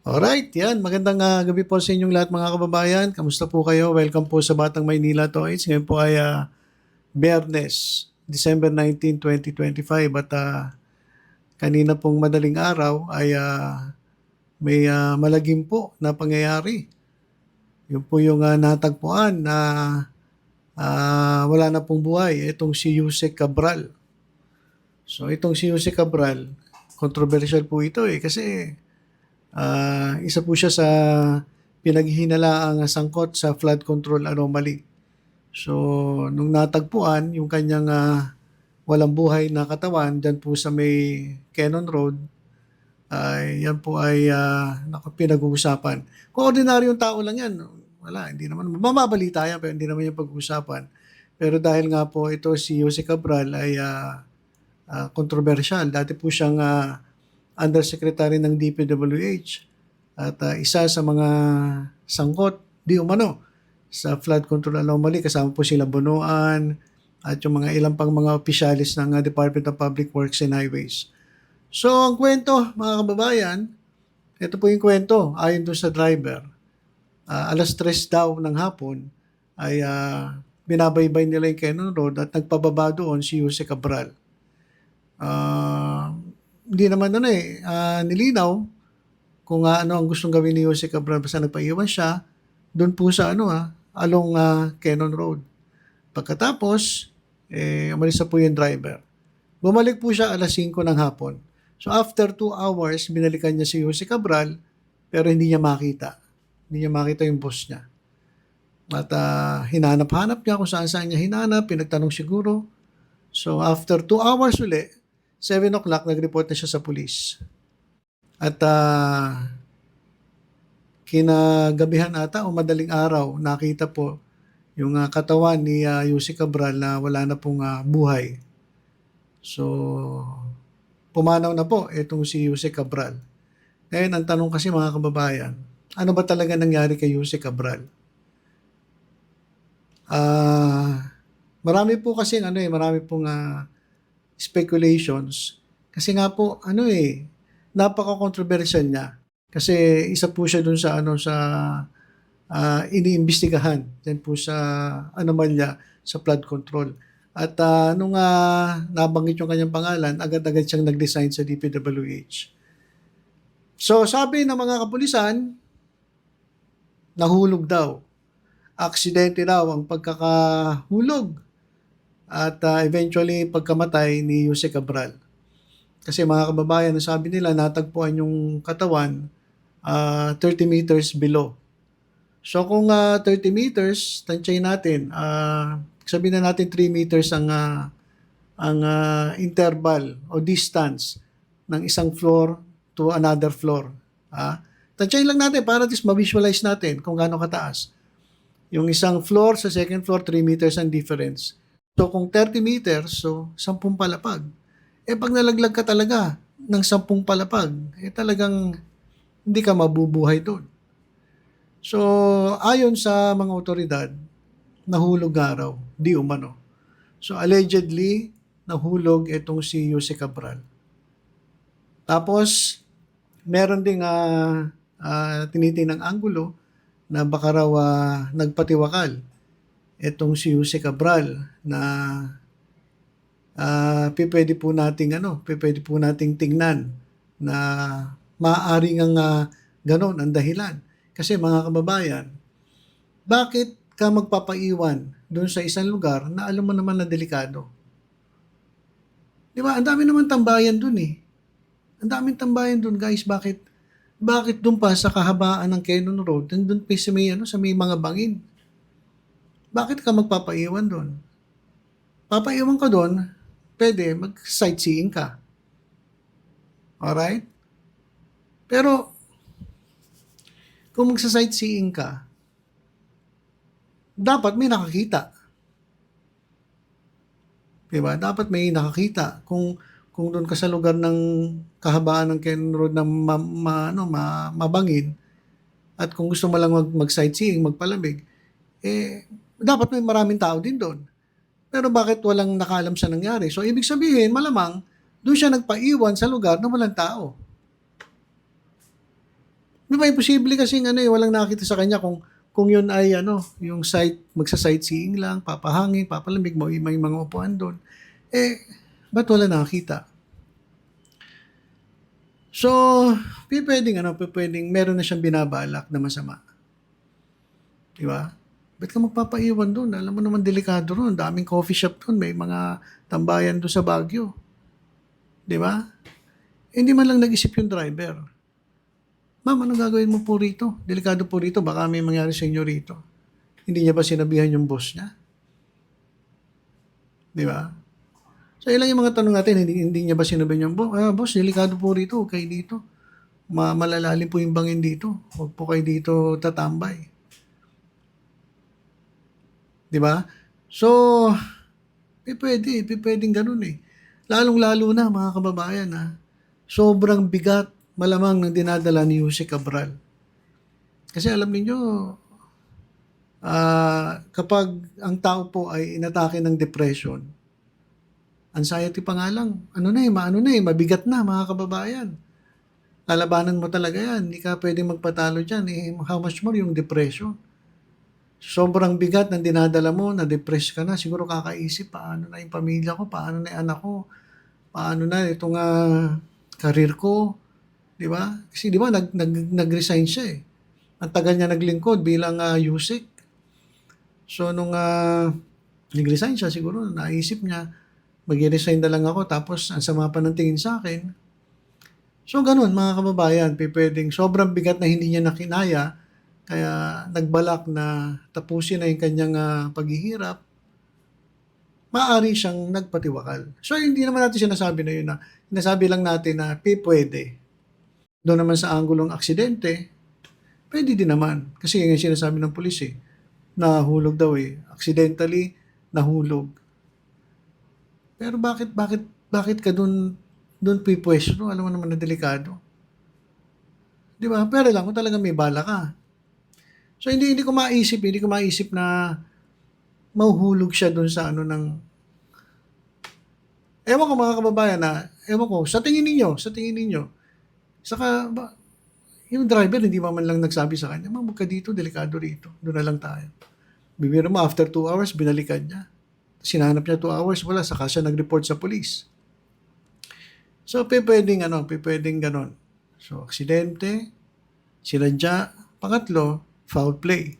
Alright, yan. Magandang gabi po sa inyong lahat mga kababayan. Kamusta po kayo? Welcome po sa Batang Maynila Toys. Ngayon po ay Biyernes, December 19, 2025. At kanina pong madaling araw ay may malagim po na pangyayari. Yun po yung natagpuan na wala na pong buhay. Itong si Yusek Cabral. So itong si Yusek Cabral, controversial po ito kasi isa po siya sa pinaghihinalaang sangkot sa flood control anomaly. So, nung natagpuan yung kanyang walang buhay na katawan dyan po sa may Cannon Road, ay yan po ay pinag-uusapan. Kung ordinaryong tao lang yan, wala, hindi naman, mamabalita yan, pero hindi naman yung pag-uusapan. Pero dahil nga po ito si Jose Cabral ay controversial. Dati po siyang Undersecretary ng DPWH at isa sa mga sangkot di umano sa flood control anomaly. Kasama po sila Bonoan at yung mga ilang pang mga opisyalis ng Department of Public Works and Highways. So ang kwento mga kababayan, ito po yung kwento ayon doon sa driver. Alas 3 daw ng hapon ay binabaybay nila yung Cannon Road at nagpababa doon si Jose Cabral. Hindi naman nilinaw kung ano ang gustong gawin ni Jose Cabral. Basta nagpaiwan siya doon po sa along Cannon Road. Pagkatapos, umalis na po yung driver. Bumalik po siya alas 5 ng hapon. So after 2 hours, binalikan niya si Jose Cabral pero hindi niya makita. Hindi niya makita yung boss niya. At hinanap-hanap niya kung saan-saan niya hinanap, pinagtanong siguro. So after 2 hours uli, 7 o'clock, nag-report na siya sa police. At kinagabihan ata o madaling araw, nakita po yung katawan ni Jose Cabral na wala na pong buhay. So, pumanaw na po itong si Jose Cabral. Ngayon, ang tanong kasi mga kababayan, ano ba talaga nangyari kay Jose Cabral? Marami po kasi marami pong speculations. Kasi nga po, napaka-controversial niya. Kasi isa po siya dun sa iniimbestigahan din po sa anomalya sa flood control. At nung nabanggit yung kanyang pangalan, agad-agad siyang nag-design sa DPWH. So sabi ng mga kapulisan, nahulog daw. Aksidente daw ang pagkakahulog at eventually pagkamatay ni Jose Cabral. Kasi mga kababayan, sabi nila natagpuan yung katawan 30 meters below. So kung 30 meters, tansyahin natin, sabihin na natin 3 meters ang interval o distance ng isang floor to another floor. Tansyahin lang natin para at least ma-visualize natin kung gaano kataas. Yung isang floor sa second floor, 3 meters ang difference. So kung 30 meters, so 10 palapag. Pag nalaglag ka talaga ng 10 palapag, talagang hindi ka mabubuhay doon. So ayon sa mga otoridad, nahulog araw, di umano. So allegedly, nahulog itong si Jose Cabral. Tapos, meron ding tinitinang anggulo na baka raw nagpatiwakal itong si Jose Cabral na pwede po nating tingnan na maaaring ang ganon ang dahilan. Kasi mga kababayan, bakit ka magpapaiwan doon sa isang lugar na alam mo naman na delikado? Di ba? Ang dami naman tambayan doon eh. Ang daming tambayan doon, guys. Bakit doon pa sa kahabaan ng Cannon Road, doon pa sa may mga bangin? Bakit ka magpapaiwan doon? Papaiwan ka doon, pwede mag-sightseeing ka. Alright? Pero, kung magsa-sightseeing ka, dapat may nakakita. Diba? Dapat may nakakita. Kung doon ka sa lugar ng kahabaan ng Cannon Road na mabangin, at kung gusto mo lang mag-sightseeing, magpalamig, dapat may maraming tao din doon. Pero bakit walang nakaalam sa nangyari? So, ibig sabihin, malamang, doon siya nagpaiwan sa lugar na walang tao. Di ba, imposible kasing walang nakita sa kanya kung yun ay yung magsa-sightseeing lang, papahangin, papalamig, may mga upuan doon. Ba't wala nakita? So, pwedeng meron na siyang binabalak na masama. Di ba? Ba't ka magpapaiwan doon? Alam mo naman delikado doon. Daming coffee shop doon. May mga tambayan doon sa Baguio. Di ba? Hindi man lang nag-isip yung driver. Ma'am, ano gagawin mo po rito? Delikado po rito. Baka may mangyari sa inyo rito. Hindi niya ba sinabihan yung boss niya? Di ba? So, ilang yung mga tanong natin, hindi niya ba sinabihan yung boss, delikado po rito. Huwag kayo dito. Malalalim po yung bangin dito. Huwag po kayo dito tatambay. Di ba? So, pwedeng ganun eh. Lalong-lalo na mga kababayan sobrang bigat malamang ng dinadala ni Jose Cabral. Kasi alam niyo kapag ang tao po ay inatake ng depression, anxiety pa nga lang, mabigat na mga kababayan. Lalabanan mo talaga yan. Hindi ka pwedeng magpatalo dyan. How much more yung depression? Sobrang bigat ng dinadala mo, na-depress ka na, siguro kakaisip, paano na yung pamilya ko, paano na yung anak ko, paano na itong career ko, di ba? Kasi di ba, nag-resign siya eh. Ang tagal niya naglingkod bilang USEC. So, nung nag-resign siya, siguro naisip niya, mag-resign na lang ako, tapos ang sama pa ng tingin sa akin. So, ganun, mga kababayan, pwedeng sobrang bigat na hindi niya nakinaya, kaya nagbalak na tapusin na yung kanyang paghihirap, maaari siyang nagpatiwakal. So, hindi naman natin sinasabi na yun sinasabi lang natin na pwede. Doon naman sa anggulong aksidente, pwede din naman. Kasi yung sinasabi ng pulis nahulog daw accidentally nahulog. Pero bakit ka doon pipwesto? Alam mo naman na delikado. Di ba? Pero lang kung talaga may bala ka. So, hindi ko maisip na mahuhulog siya doon sa ewan ko mga kababayan ewan ko, sa tingin ninyo, saka, yung driver, hindi man lang nagsabi sa kanya, ma'am, huwag ka dito, delikado rito, doon na lang tayo. Bibiro mo, after 2 hours, binalikan niya. Sinanap niya 2 hours, wala, saka siya nag-report sa police. So, pwedeng ganon. So, aksidente, sinadya, pangatlo, foul play.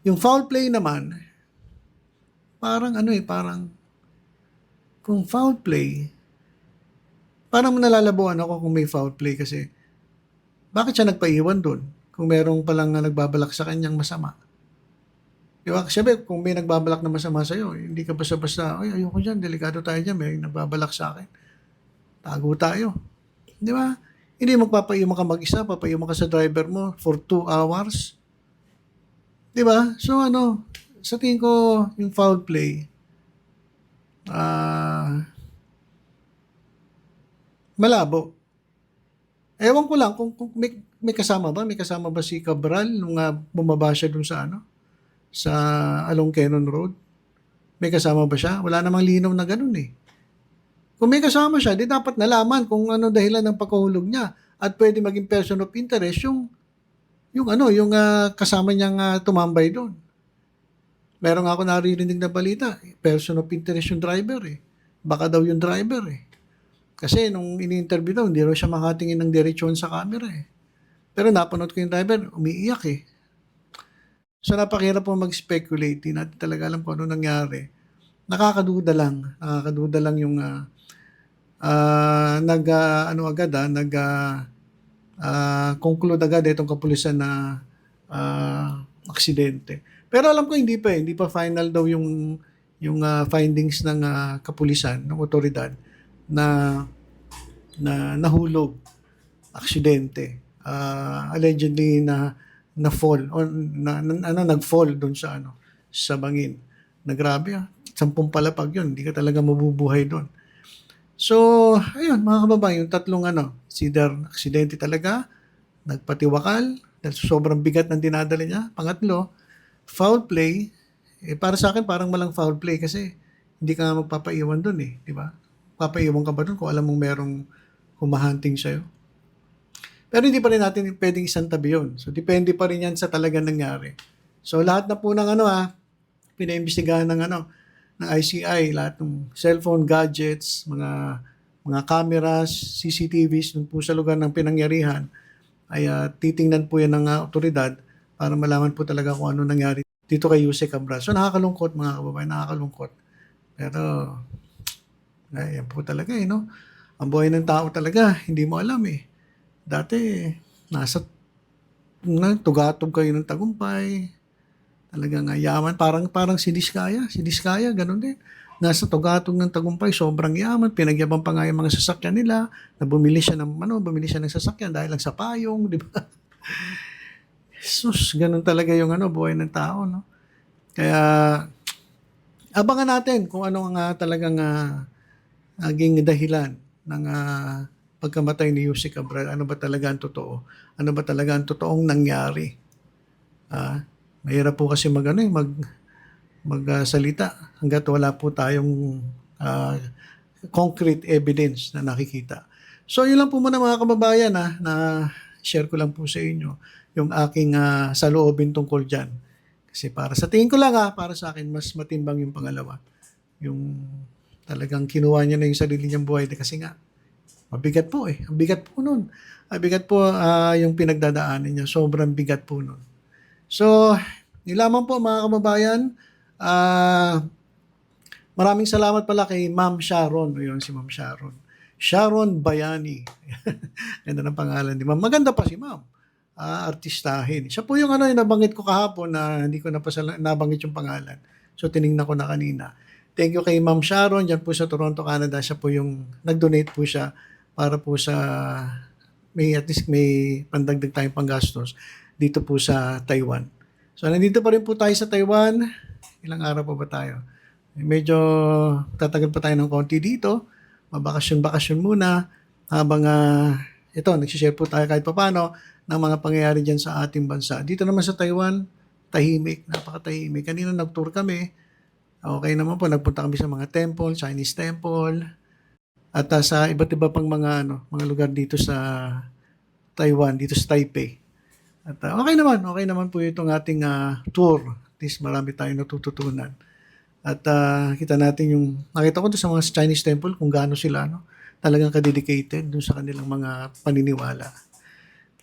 Yung foul play naman, parang kung foul play, parang nalalabuan ako kung may foul play kasi bakit siya nagpaiwan doon kung merong palang nagbabalak sa kanyang masama? Di ba? Siyempre, kung may nagbabalak na masama sa'yo, hindi ka basta-basta, ay, ayoko dyan, delikado tayo dyan, may nagbabalak sa akin. Tago tayo. Di ba? Hindi magpapaiwan ka mag-isa, papaiwan ka sa driver mo for 2 hours. Di ba? So sa tingin ko, yung foul play, malabo. Ewan ko lang kung may kasama ba? May kasama ba si Cabral nung bumaba siya dun sa sa Along Quezon Road? May kasama ba siya? Wala namang linaw na ganun eh. Kung may kasama siya, di dapat nalaman kung ano dahilan ng pagkahulog niya at pwede maging person of interest yung kasama niyang tumambay doon. Meron ako naririnig na balita, person of interest yung driver eh. Baka daw yung driver eh. Kasi nung ini-interview daw, hindi raw siya makatingin ng diretsyon sa camera eh. Pero napanood ko yung driver, umiiyak eh. So napakahirap po mag-speculate, hindi natin talaga alam kung ano nangyari. Nakakaduda lang yung conclude agad itong kapulisan na aksidente. Pero alam ko hindi pa final daw yung findings ng kapulisan, ng otoridad na nahulog, aksidente. Allegedly na fall or nag-fall doon sa bangin. Na grabe 10 palapag yun, hindi ka talaga mabubuhay doon. So, ayun mga kababayan, yung tatlong either aksidente talaga, nagpatiwakal, dahil sobrang bigat ng dinadala niya. Pangatlo, foul play. Para sa akin, parang malang foul play kasi hindi ka magpapaiwan doon di ba? Papaiwan ka ba doon kung alam mong merong humahunting sa'yo? Pero hindi pa rin natin pwedeng isantabi yun. So, depende pa rin yan sa talagang nangyari. So, lahat na po ng pinaimbestigahan ng ng ICI, lahat ng cellphone gadgets, mga cameras, CCTVs dun po sa lugar ng pinangyarihan, ay titingnan po yan ng otoridad para malaman po talaga kung ano nangyari dito kay Yusek Cabral. So, nakakalungkot mga kababayan, nakakalungkot. Pero, yan po talaga no? Ang buhay ng tao talaga, hindi mo alam Dati, nasa tugatog kayo ng tagumpay, talagang yaman, parang si Diskaya, ganun din. Nasa tugatog ng tagumpay, sobrang yaman, pinagyabang pa nga yung mga sasakyan nila, na bumili siya ng sasakyan dahil lang sa payong, di ba? Jesus, ganun talaga yung buhay ng tao, no? Kaya, abangan natin kung ano ang talagang naging dahilan ng pagkamatay ni Yusek Cabral. Ano ba talaga ang totoo? Ano ba talaga ang totoong nangyari? Mahirap po kasi magsalita hangga't wala po tayong concrete evidence na nakikita. So, yun lang po muna mga kababayan na share ko lang po sa inyo yung aking saloobin tungkol dyan. Kasi para sa tingin ko lang para sa akin, mas matimbang yung pangalawa. Yung talagang kinuha niya na yung sarili niyang buhay. Kasi nga, mabigat po Ang bigat po nun. Mabigat po yung pinagdadaanan niya. Sobrang bigat po nun. So, yun lamang po mga kababayan. Maraming salamat pala kay Ma'am Sharon. Yun si Ma'am Sharon. Sharon Bayani. Ganda ng pangalan ni Ma'am. Maganda pa si Ma'am. Artistahin. Siya po yung yung nabanggit ko kahapon na hindi ko nabanggit yung pangalan. So, tinignan ko na kanina. Thank you kay Ma'am Sharon. Diyan po sa Toronto, Canada. Siya po yung nag-donate po siya para po sa at least may pandagdag tayong panggastos dito po sa Taiwan. So, nandito pa rin po tayo sa Taiwan. Ilang araw pa ba tayo? Medyo tatagal pa tayo ng konti dito. Mabakasyon-bakasyon muna habang nagsishare po tayo kahit papano ng mga pangyayari dyan sa ating bansa. Dito naman sa Taiwan, tahimik, napakatahimik. Kanina nag-tour kami. Okay naman po, nagpunta kami sa mga temple, Chinese temple, at sa iba't iba pang mga lugar dito sa Taiwan, dito sa Taipei. At okay naman po itong ating tour. At least marami tayong natututunan. At nakita ko doon sa mga Chinese temple kung gaano sila talagang kadedicated doon sa kanilang mga paniniwala.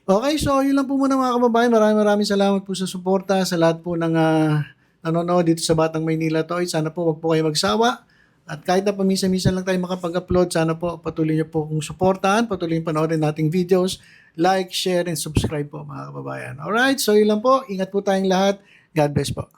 Okay, so yun lang po muna mga kababayan. Maraming salamat po sa suporta, sa lahat po ng nanonood dito sa Batang Maynila Toy. Sana po wag po kayo magsawa. At kahit na paminsan-minsan lang tayo makapag-upload, sana po patuloy niyo po kung suportahan, patuloy niyo panoorin nating videos, like, share, and subscribe po mga kababayan. Alright, so yun lang po. Ingat po tayong lahat. God bless po.